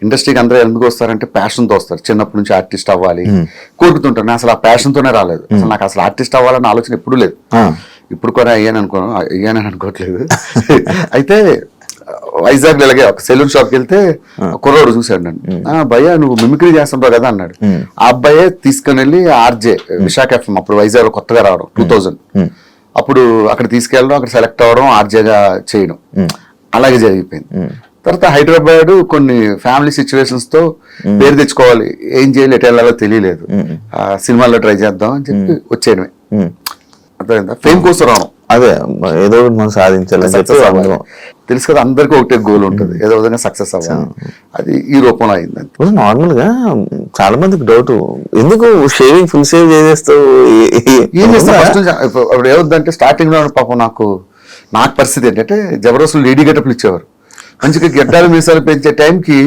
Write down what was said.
ఇండస్ట్రీకి అందరూ ఎందుకు వస్తారంటే ప్యాషన్తో వస్తారు. చిన్నప్పటి నుంచి ఆర్టిస్ట్ అవ్వాలి కోరుకుతుంటారు. నేను అసలు ఆ ప్యాషన్తోనే రాలేదు. అసలు నాకు అసలు ఆర్టిస్ట్ అవ్వాలన్న ఆలోచన ఎప్పుడు లేదు. ఇప్పుడు కూడా అయ్యానని అనుకోవట్లేదు. అయితే వైజాగ్ ఇలాగే ఒక సెలూన్ షాప్కి వెళ్తే కుర్రోడు చూశాడు నన్ను. భయ్యా నువ్వు మిమిక్రీ చేస్తుంటావు కదా అన్నాడు. ఆ అబ్బాయే తీసుకుని వెళ్ళి ఆర్జే విశాఖ ఎఫ్ఎం అప్పుడు వైజాగ్ కొత్తగా రావడం 2000 అప్పుడు అక్కడ తీసుకెళ్ళడం, అక్కడ సెలెక్ట్ అవ్వడం, ఆర్జేగా చేయడం అలాగే జరిగిపోయింది. తర్వాత హైదరాబాద్ కొన్ని ఫ్యామిలీ సిచ్యువేషన్స్ తో పేరు తెచ్చుకోవాలి, ఏం చేయాలి ఎటు వెళ్ళాలో తెలియలేదు. సినిమాల్లో ట్రై చేద్దాం అని చెప్పి వచ్చేయడమే. అర్థమైందా? ఫేమ్ కోసం రావడం, అదే ఏదో మనం సాధించాలి తెలుసు కదా, అందరికీ ఒకటే గోల్ ఉంటుంది, ఏదో విధంగా సక్సెస్ అవ్వాలి. అది ఈ రూపంలో అయింది. ఇప్పుడు నార్మల్ గా చాలా మందికి డౌట్, ఎందుకు షేవింగ్ ఫుల్ షేవ్ చేసేస్తావు, ఏం చేస్తా ఫస్ట్ అప్పుడు ఏవద్దంటే స్టార్టింగ్ లో పాపం నాకు పరిస్థితి ఏంటంటే జబర్దస్త్ లేడీ గెటప్లు ఇచ్చేవారు. మంచిగా గెడ్డాలు మీసాలు పెంచే టైంకి